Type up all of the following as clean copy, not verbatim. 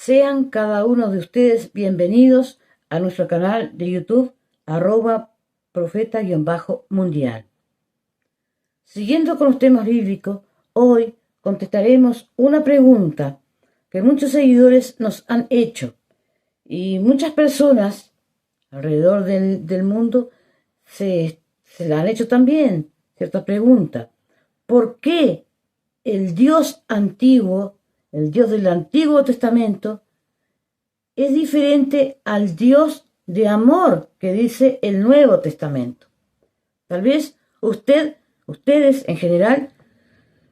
Sean cada uno de ustedes bienvenidos a nuestro canal de YouTube, @profeta_mundial. Siguiendo con los temas bíblicos, hoy contestaremos una pregunta que muchos seguidores nos han hecho y muchas personas alrededor del mundo se la han hecho también, cierta pregunta. ¿Por qué el Dios antiguo, el Dios del Antiguo Testamento, es diferente al Dios de amor que dice el Nuevo Testamento? Tal vez ustedes en general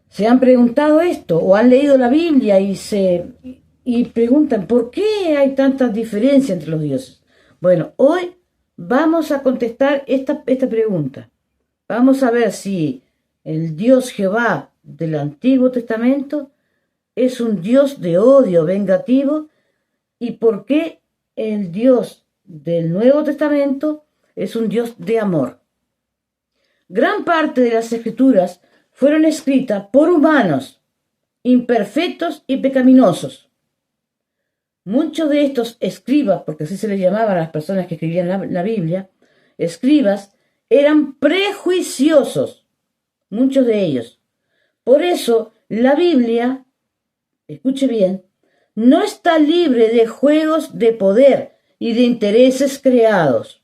se han preguntado esto o han leído la Biblia y preguntan ¿por qué hay tantas diferencias entre los dioses? Bueno, hoy vamos a contestar esta pregunta. Vamos a ver si el Dios Jehová del Antiguo Testamento es un Dios de odio vengativo y por qué el Dios del Nuevo Testamento es un Dios de amor. Gran parte de las Escrituras fueron escritas por humanos, imperfectos y pecaminosos. Muchos de estos escribas, porque así se les llamaban a las personas que escribían la Biblia, escribas, eran prejuiciosos, muchos de ellos. Por eso la Biblia, escuche bien, no está libre de juegos de poder y de intereses creados.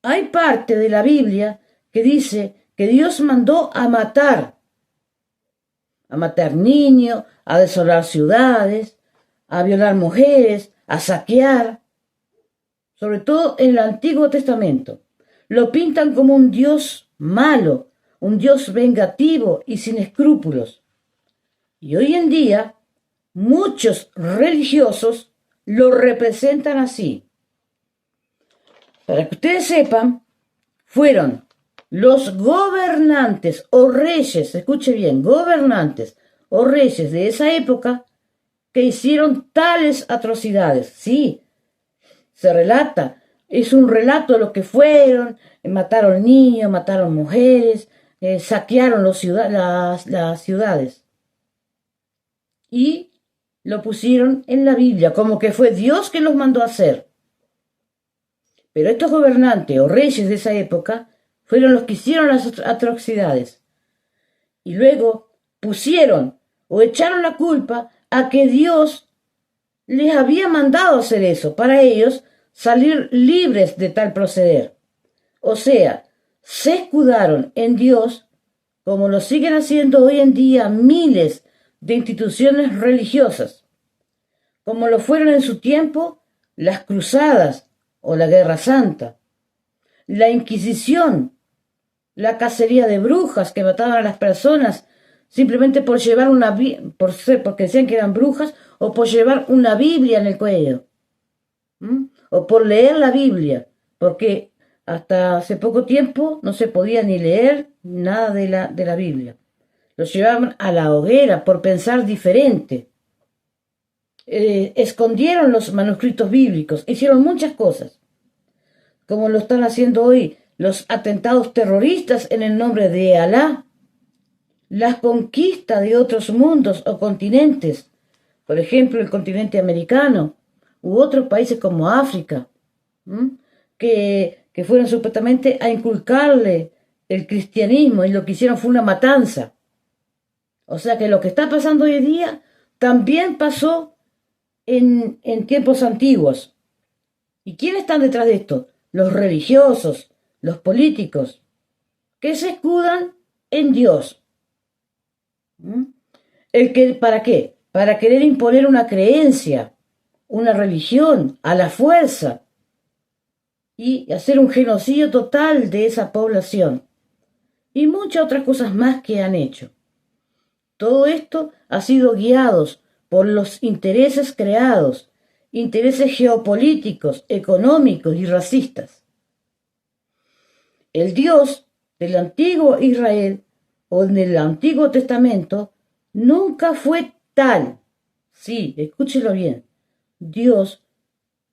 Hay parte de la Biblia que dice que Dios mandó a matar niños, a desolar ciudades, a violar mujeres, a saquear. Sobre todo en el Antiguo Testamento. Lo pintan como un Dios malo, un Dios vengativo y sin escrúpulos. Y hoy en día, muchos religiosos lo representan así. Para que ustedes sepan, fueron los gobernantes o reyes, escuche bien, gobernantes o reyes de esa época que hicieron tales atrocidades. Sí, se relata, es un relato de lo que fueron, mataron niños, mataron mujeres, saquearon las ciudades. Y lo pusieron en la Biblia, como que fue Dios que los mandó a hacer. Pero estos gobernantes o reyes de esa época fueron los que hicieron las atrocidades. Y luego pusieron o echaron la culpa a que Dios les había mandado hacer eso, para ellos salir libres de tal proceder. O sea, se escudaron en Dios, como lo siguen haciendo hoy en día miles de instituciones religiosas, como lo fueron en su tiempo las cruzadas o la Guerra Santa, la Inquisición, la cacería de brujas que mataban a las personas simplemente por llevar porque decían que eran brujas o por llevar una Biblia en el cuello. O por leer la Biblia, porque hasta hace poco tiempo no se podía ni leer nada de la Biblia. Los llevaban a la hoguera por pensar diferente. Escondieron los manuscritos bíblicos, hicieron muchas cosas, como lo están haciendo hoy los atentados terroristas en el nombre de Alá, las conquistas de otros mundos o continentes, por ejemplo el continente americano, u otros países como África, que fueron supuestamente a inculcarle el cristianismo y lo que hicieron fue una matanza. O sea que lo que está pasando hoy en día también pasó en tiempos antiguos. ¿Y quiénes están detrás de esto? Los religiosos, los políticos, que se escudan en Dios. ¿Para qué? Para querer imponer una creencia, una religión a la fuerza y hacer un genocidio total de esa población y muchas otras cosas más que han hecho. Todo esto ha sido guiados por los intereses creados, intereses geopolíticos, económicos y racistas. El Dios del antiguo Israel o del Antiguo Testamento nunca fue tal. Sí, escúchelo bien. Dios,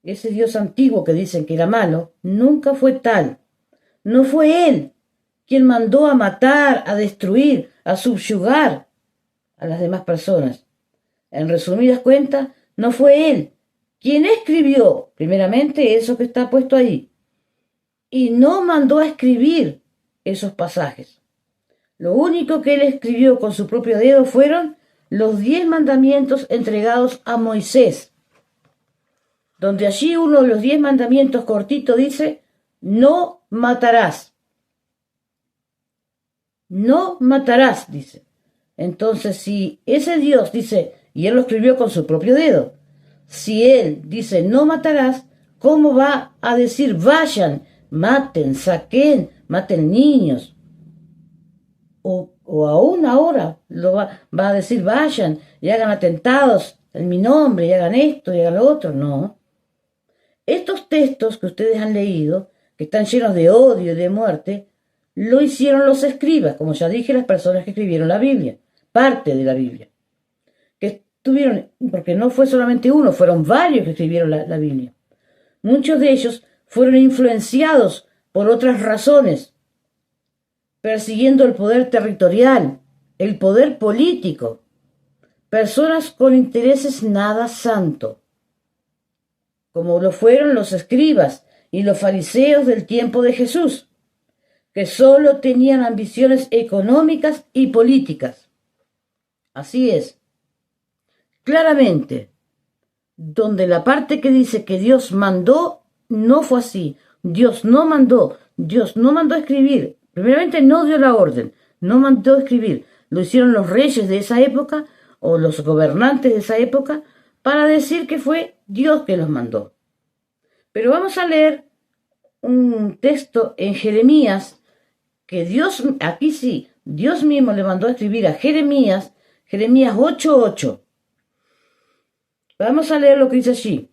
ese Dios antiguo que dicen que era malo, nunca fue tal. No fue Él quien mandó a matar, a destruir, a subyugar a las demás personas. En resumidas cuentas, no fue él quien escribió, primeramente, eso que está puesto ahí, y no mandó a escribir esos pasajes. Lo único que él escribió con su propio dedo fueron los 10 mandamientos entregados a Moisés, donde allí uno de los 10 mandamientos cortito dice, no matarás. No matarás, dice. Entonces, si ese Dios dice, y él lo escribió con su propio dedo, si él dice no matarás, ¿cómo va a decir vayan, maten, saquen, maten niños? O aún ahora va a decir vayan y hagan atentados en mi nombre y hagan esto y hagan lo otro. No. Estos textos que ustedes han leído, que están llenos de odio y de muerte, lo hicieron los escribas, como ya dije, las personas que escribieron la Biblia, parte de la Biblia. Que tuvieron, porque no fue solamente uno, fueron varios que escribieron la Biblia. Muchos de ellos fueron influenciados por otras razones, persiguiendo el poder territorial, el poder político, personas con intereses nada santo, como lo fueron los escribas y los fariseos del tiempo de Jesús, que solo tenían ambiciones económicas y políticas. Así es. Claramente, donde la parte que dice que Dios mandó, no fue así. Dios no mandó a escribir. Primeramente no dio la orden, no mandó a escribir. Lo hicieron los reyes de esa época o los gobernantes de esa época para decir que fue Dios que los mandó. Pero vamos a leer un texto en Jeremías que Dios, aquí sí, Dios mismo le mandó a escribir a Jeremías 8:8. Vamos a leer lo que dice allí.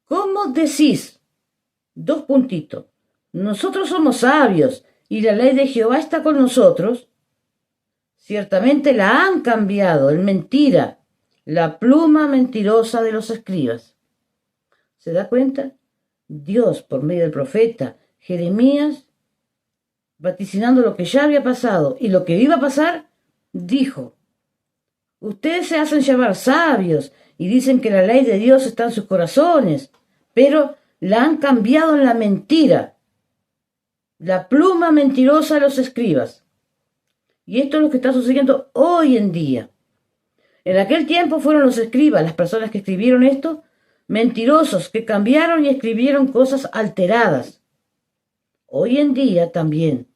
¿Cómo decís? Dos puntitos. Nosotros somos sabios y la ley de Jehová está con nosotros. Ciertamente la han cambiado en mentira, la pluma mentirosa de los escribas. ¿Se da cuenta? Dios, por medio del profeta Jeremías, vaticinando lo que ya había pasado y lo que iba a pasar, dijo, ustedes se hacen llamar sabios y dicen que la ley de Dios está en sus corazones, pero la han cambiado en la mentira, la pluma mentirosa de los escribas. Y esto es lo que está sucediendo hoy en día. En aquel tiempo fueron los escribas, las personas que escribieron esto, mentirosos, que cambiaron y escribieron cosas alteradas. Hoy en día también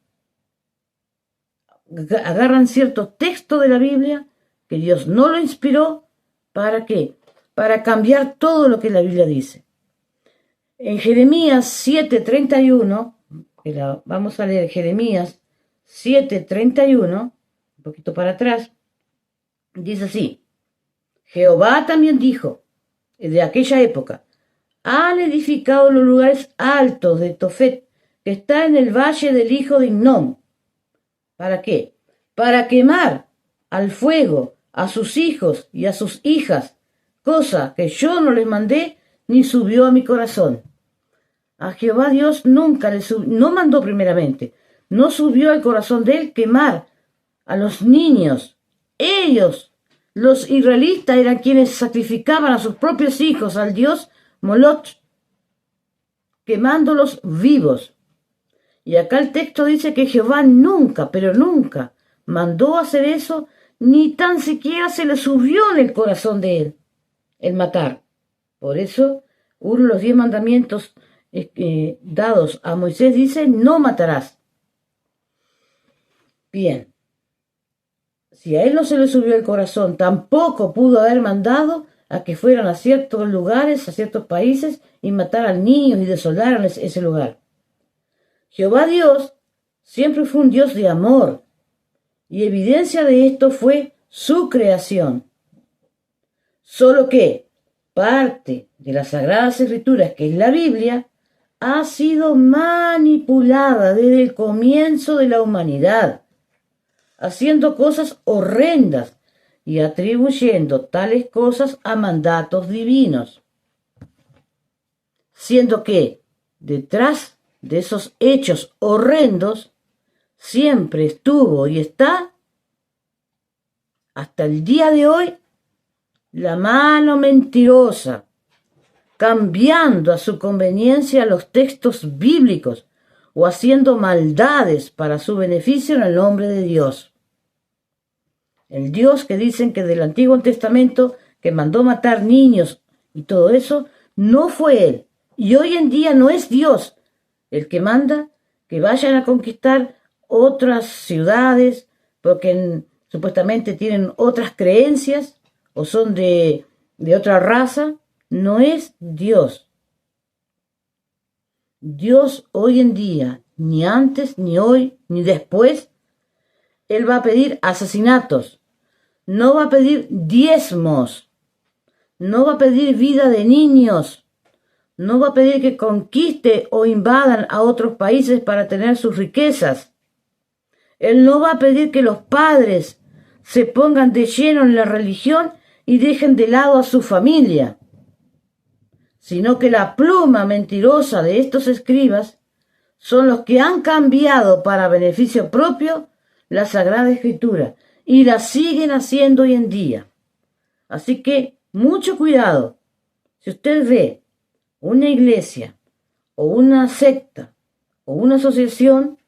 agarran cierto texto de la Biblia que Dios no lo inspiró. ¿Para qué? Para cambiar todo lo que la Biblia dice. En Jeremías 7:31, vamos a leer Jeremías 7:31, un poquito para atrás, dice así, Jehová también dijo, de aquella época, han edificado los lugares altos de Tofet, que está en el valle del hijo de Hinnom. ¿Para qué? Para quemar al fuego a sus hijos y a sus hijas, cosa que yo no les mandé ni subió a mi corazón. A Jehová Dios nunca no mandó primeramente, no subió al corazón de él quemar a los niños. Ellos, los israelitas, eran quienes sacrificaban a sus propios hijos al dios Moloch, quemándolos vivos. Y acá el texto dice que Jehová nunca, pero nunca, mandó hacer eso, ni tan siquiera se le subió en el corazón de él el matar. Por eso, uno de los 10 mandamientos dados a Moisés dice, no matarás. Bien, si a él no se le subió el corazón, tampoco pudo haber mandado a que fueran a ciertos lugares, a ciertos países, y mataran niños y desolaran ese lugar. Jehová Dios siempre fue un Dios de amor, y evidencia de esto fue su creación. Solo que parte de las Sagradas Escrituras, que es la Biblia, ha sido manipulada desde el comienzo de la humanidad, haciendo cosas horrendas y atribuyendo tales cosas a mandatos divinos, siendo que detrás de esos hechos horrendos siempre estuvo y está hasta el día de hoy la mano mentirosa, cambiando a su conveniencia los textos bíblicos o haciendo maldades para su beneficio en el nombre de Dios. El Dios que dicen que del Antiguo Testamento, que mandó matar niños y todo eso, no fue Él. Y hoy en día no es Dios el que manda que vayan a conquistar otras ciudades porque supuestamente tienen otras creencias o son de otra raza. No es Dios. Dios hoy en día, ni antes, ni hoy, ni después, Él va a pedir asesinatos, no va a pedir diezmos, no va a pedir vida de niños, no va a pedir que conquiste o invadan a otros países para tener sus riquezas. Él no va a pedir que los padres se pongan de lleno en la religión y dejen de lado a su familia, sino que la pluma mentirosa de estos escribas son los que han cambiado para beneficio propio la Sagrada Escritura y la siguen haciendo hoy en día. Así que mucho cuidado. Si usted ve una iglesia o una secta o una asociación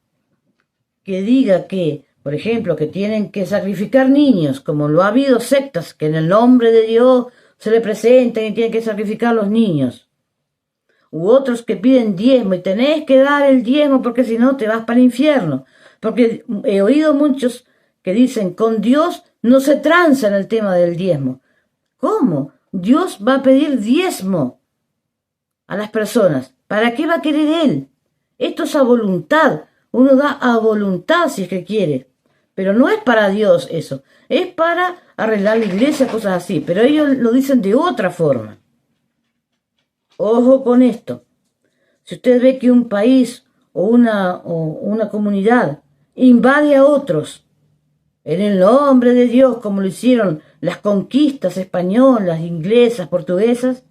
que diga que, por ejemplo, que tienen que sacrificar niños, como lo ha habido sectas que en el nombre de Dios se le presentan y tienen que sacrificar a los niños, u otros que piden diezmo y tenés que dar el diezmo porque si no te vas para el infierno, porque he oído muchos que dicen con Dios no se tranza en el tema del diezmo. ¿Cómo? Dios va a pedir diezmo a las personas. ¿Para qué va a querer Él? Esto es a voluntad. Uno da a voluntad si es que quiere. Pero no es para Dios eso. Es para arreglar la iglesia, cosas así. Pero ellos lo dicen de otra forma. Ojo con esto. Si usted ve que un país o una comunidad invade a otros en el nombre de Dios, como lo hicieron las conquistas españolas, inglesas, portuguesas,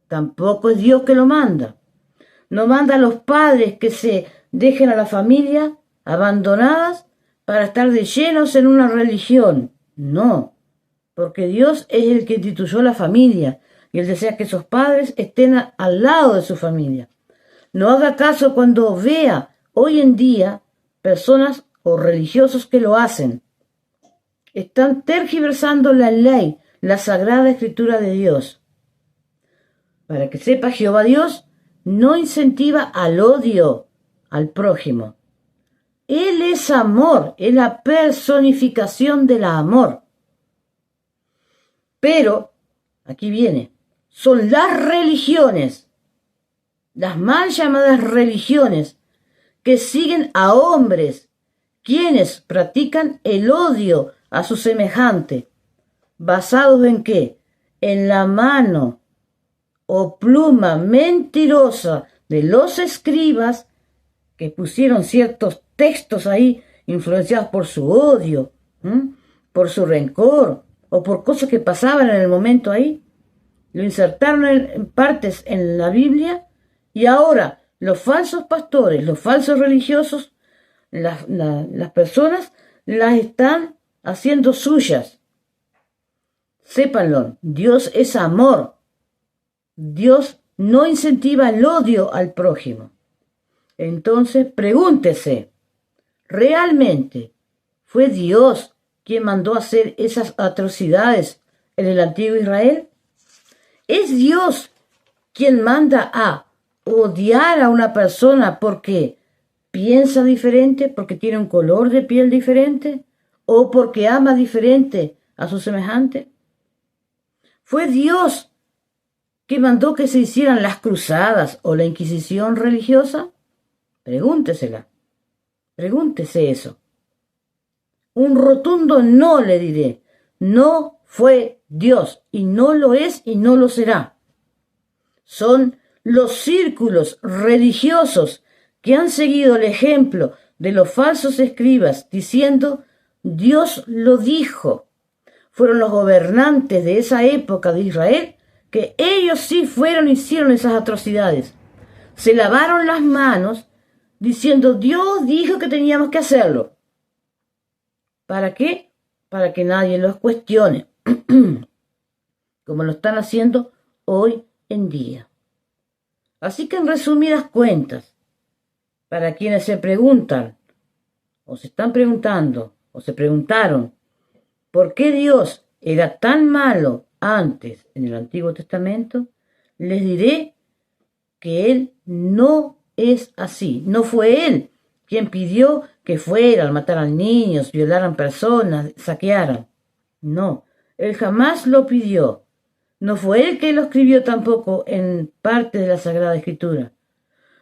tampoco es Dios que lo manda. No manda a los padres que se dejen a la familia abandonadas para estar de llenos en una religión. No, porque Dios es el que instituyó la familia y Él desea que esos padres estén al lado de su familia. No haga caso cuando vea hoy en día personas o religiosos que lo hacen. Están tergiversando la ley, la Sagrada Escritura de Dios. Para que sepa, Jehová Dios no incentiva al odio al prójimo. Él es amor, es la personificación del amor. Pero, aquí viene, son las religiones, las mal llamadas religiones, que siguen a hombres, quienes practican el odio a su semejante. ¿Basados en qué? En la mano o pluma mentirosa de los escribas que pusieron ciertos textos ahí influenciados por su odio, por su rencor o por cosas que pasaban en el momento ahí. Lo insertaron en partes en la Biblia y ahora los falsos pastores, los falsos religiosos, las personas las están haciendo suyas. Sépanlo, Dios es amor. Dios no incentiva el odio al prójimo. Entonces, pregúntese, ¿realmente fue Dios quien mandó hacer esas atrocidades en el antiguo Israel? ¿Es Dios quien manda a odiar a una persona porque piensa diferente, porque tiene un color de piel diferente o porque ama diferente a su semejante? ¿Fue Dios que mandó que se hicieran las cruzadas o la Inquisición religiosa? Pregúntesela. Pregúntese eso. Un rotundo no le diré. No fue Dios y no lo es y no lo será. Son los círculos religiosos que han seguido el ejemplo de los falsos escribas diciendo Dios lo dijo. Fueron los gobernantes de esa época de Israel que ellos sí fueron y hicieron esas atrocidades. Se lavaron las manos diciendo Dios dijo que teníamos que hacerlo. ¿Para qué? Para que nadie los cuestione. como lo están haciendo hoy en día. Así que en resumidas cuentas, para quienes se preguntan, o se están preguntando, o se preguntaron, ¿por qué Dios era tan malo antes en el Antiguo Testamento? Les diré que Él no es así. No fue Él quien pidió que fueran, mataran niños, violaran personas, saquearan. No, Él jamás lo pidió. No fue Él que lo escribió tampoco en parte de la Sagrada Escritura.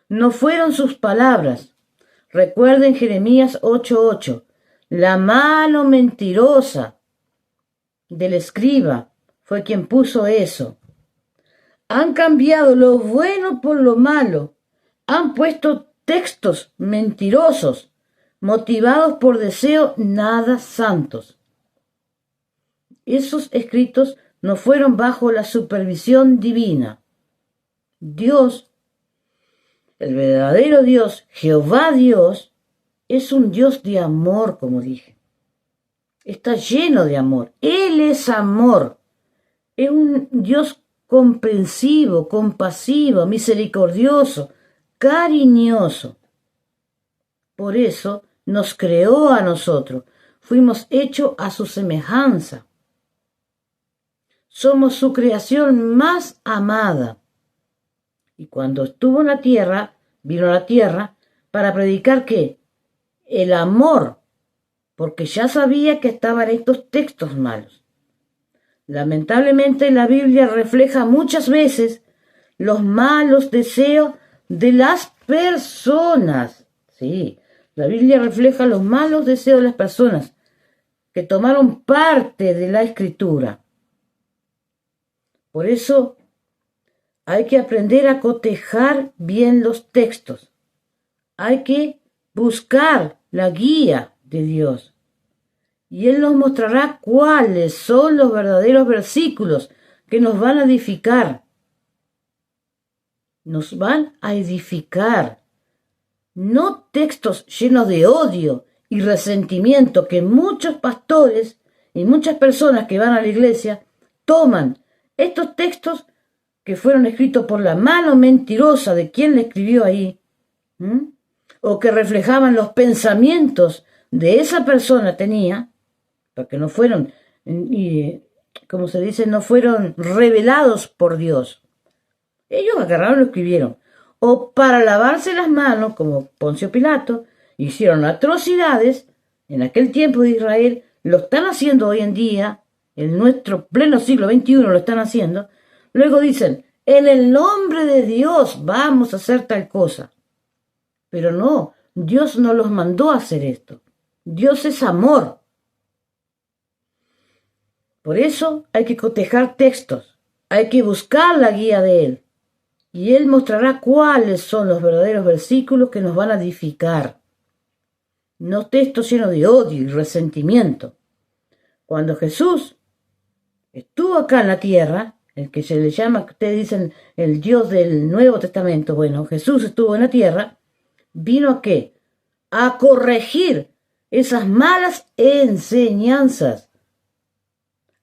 No fueron sus palabras. Recuerden Jeremías 8:8. La mano mentirosa del escriba fue quien puso eso. Han cambiado lo bueno por lo malo. Han puesto textos mentirosos, motivados por deseos nada santos. Esos escritos no fueron bajo la supervisión divina. Dios, el verdadero Dios, Jehová Dios, es un Dios de amor, como dije. Está lleno de amor. Él es amor. Es un Dios comprensivo, compasivo, misericordioso, cariñoso. Por eso nos creó a nosotros. Fuimos hechos a su semejanza. Somos su creación más amada. Y cuando estuvo en la tierra, vino a la tierra para predicar ¿qué? El amor, porque ya sabía que estaban estos textos malos. Lamentablemente la Biblia refleja muchas veces los malos deseos de las personas. Sí, la Biblia refleja los malos deseos de las personas que tomaron parte de la Escritura. Por eso hay que aprender a cotejar bien los textos. Hay que buscar la guía de Dios. Y Él nos mostrará cuáles son los verdaderos versículos que nos van a edificar. Nos van a edificar. No textos llenos de odio y resentimiento que muchos pastores y muchas personas que van a la iglesia toman estos textos que fueron escritos por la mano mentirosa de quien le escribió ahí, o que reflejaban los pensamientos de esa persona tenía, porque no fueron, como se dice, no fueron revelados por Dios. Ellos agarraron y lo escribieron. O para lavarse las manos, como Poncio Pilato, hicieron atrocidades en aquel tiempo de Israel, lo están haciendo hoy en día, en nuestro pleno siglo XXI lo están haciendo. Luego dicen, en el nombre de Dios vamos a hacer tal cosa. Pero no, Dios no los mandó a hacer esto. Dios es amor. Por eso hay que cotejar textos, hay que buscar la guía de Él. Y Él mostrará cuáles son los verdaderos versículos que nos van a edificar. No textos llenos de odio y resentimiento. Cuando Jesús estuvo acá en la tierra, el que se le llama, ustedes dicen, el Dios del Nuevo Testamento, bueno, Jesús estuvo en la tierra, ¿vino a qué? A corregir esas malas enseñanzas,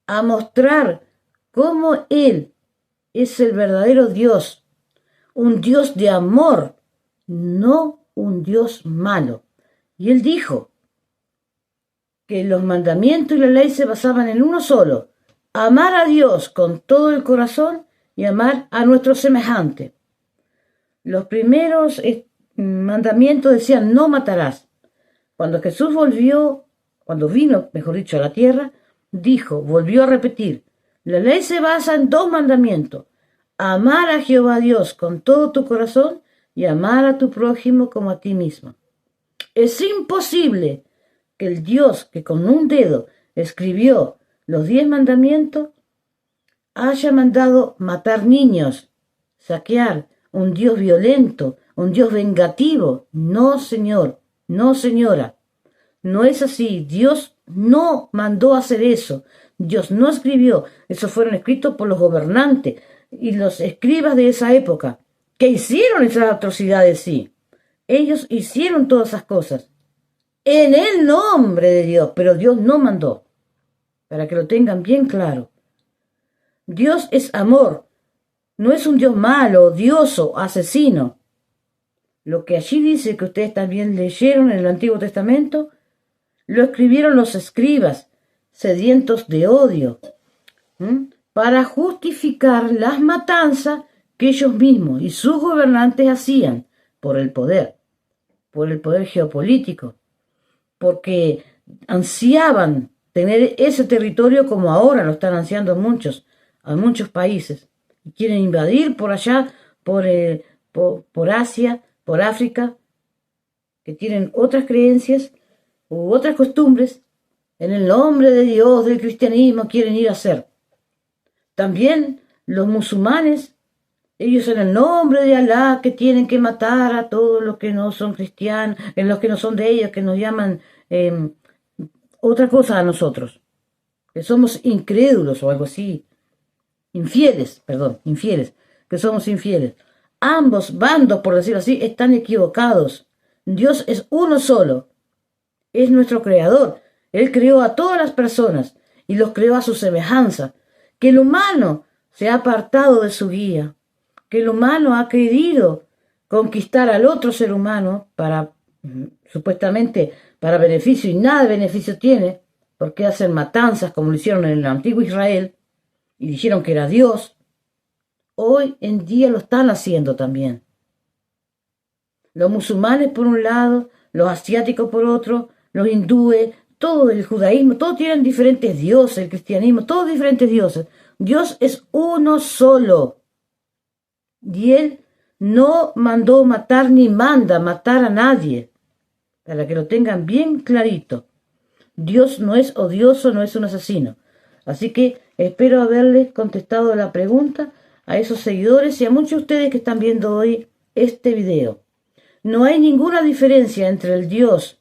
a mostrar cómo Él es el verdadero Dios, un Dios de amor, no un Dios malo. Y Él dijo que los mandamientos y la ley se basaban en uno solo, amar a Dios con todo el corazón y amar a nuestro semejante. Los primeros mandamientos decían, no matarás. Cuando Jesús vino, mejor dicho, a la tierra, volvió a repetir, la ley se basa en dos mandamientos, amar a Jehová Dios con todo tu corazón y amar a tu prójimo como a ti mismo. Es imposible que el Dios que con un dedo escribió los 10 mandamientos haya mandado matar niños, saquear, un Dios violento, un Dios vengativo. No, señor, no, señora. No es así. Dios no mandó hacer eso. Dios no escribió. Esos fueron escritos por los gobernantes y los escribas de esa época, que hicieron esas atrocidades, sí. Ellos hicieron todas esas cosas en el nombre de Dios, pero Dios no mandó, para que lo tengan bien claro. Dios es amor, no es un Dios malo, odioso, asesino. Lo que allí dice que ustedes también leyeron en el Antiguo Testamento, lo escribieron los escribas, sedientos de odio, para justificar las matanzas que ellos mismos y sus gobernantes hacían por el poder geopolítico, porque ansiaban tener ese territorio como ahora lo están ansiando a muchos países. Quieren invadir por allá, por Asia, por África, que tienen otras creencias u otras costumbres. En el nombre de Dios, del cristianismo, quieren ir a hacer. También los musulmanes, ellos en el nombre de Alá, que tienen que matar a todos los que no son cristianos, en los que no son de ellos, que nos llaman otra cosa a nosotros, que somos incrédulos o algo así, infieles, que somos infieles. Ambos bandos, por decirlo así, están equivocados. Dios es uno solo, es nuestro creador. Él creó a todas las personas y los creó a su semejanza. Que el humano se ha apartado de su guía, que el humano ha querido conquistar al otro ser humano para, supuestamente, para beneficio, y nada de beneficio tiene, porque hacen matanzas como lo hicieron en el antiguo Israel y dijeron que era Dios. Hoy en día lo están haciendo también. Los musulmanes por un lado, los asiáticos por otro, los hindúes, todo el judaísmo, todos tienen diferentes dioses, el cristianismo, todos diferentes dioses. Dios es uno solo. Y Él no mandó matar ni manda matar a nadie. Para que lo tengan bien clarito. Dios no es odioso, no es un asesino. Así que espero haberles contestado la pregunta a esos seguidores y a muchos de ustedes que están viendo hoy este video. No hay ninguna diferencia entre el Dios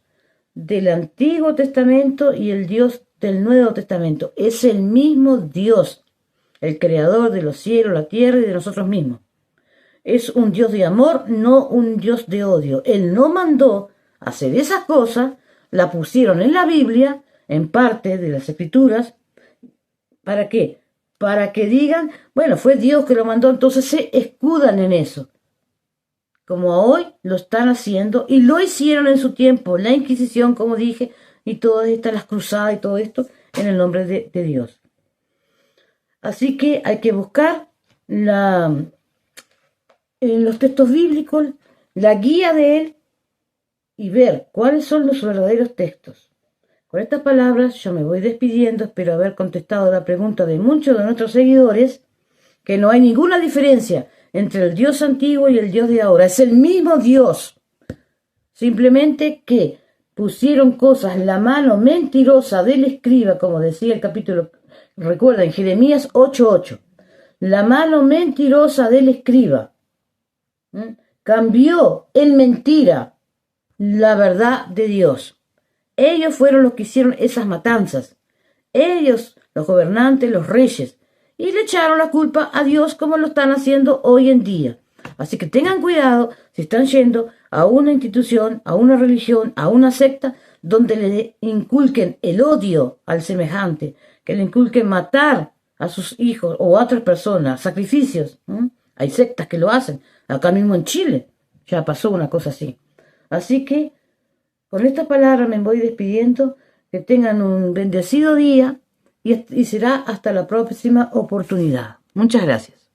del Antiguo Testamento y el Dios del Nuevo Testamento. Es el mismo Dios, el creador de los cielos, la tierra y de nosotros mismos. Es un Dios de amor, no un Dios de odio. Él no mandó hacer esas cosas, la pusieron en la Biblia, en parte de las Escrituras. ¿Para qué? Para que digan, bueno, fue Dios que lo mandó, entonces se escudan en eso. Como hoy lo están haciendo y lo hicieron en su tiempo, la Inquisición, como dije, y todas estas, las cruzadas y todo esto, en el nombre de Dios. Así que hay que buscar en los textos bíblicos la guía de Él y ver cuáles son los verdaderos textos. Con estas palabras yo me voy despidiendo, espero haber contestado la pregunta de muchos de nuestros seguidores, que no hay ninguna diferencia entre el Dios antiguo y el Dios de ahora. Es el mismo Dios. Simplemente que pusieron cosas en la mano mentirosa del escriba, como decía el capítulo, recuerden, Jeremías 8:8. La mano mentirosa del escriba cambió en mentira la verdad de Dios. Ellos fueron los que hicieron esas matanzas. Ellos, los gobernantes, los reyes. Y le echaron la culpa a Dios como lo están haciendo hoy en día. Así que tengan cuidado si están yendo a una institución, a una religión, a una secta, donde le inculquen el odio al semejante, que le inculquen matar a sus hijos o a otras personas, sacrificios. Hay sectas que lo hacen. Acá mismo en Chile ya pasó una cosa así. Así que con esta palabra me voy despidiendo. Que tengan un bendecido día y será hasta la próxima oportunidad. Muchas gracias.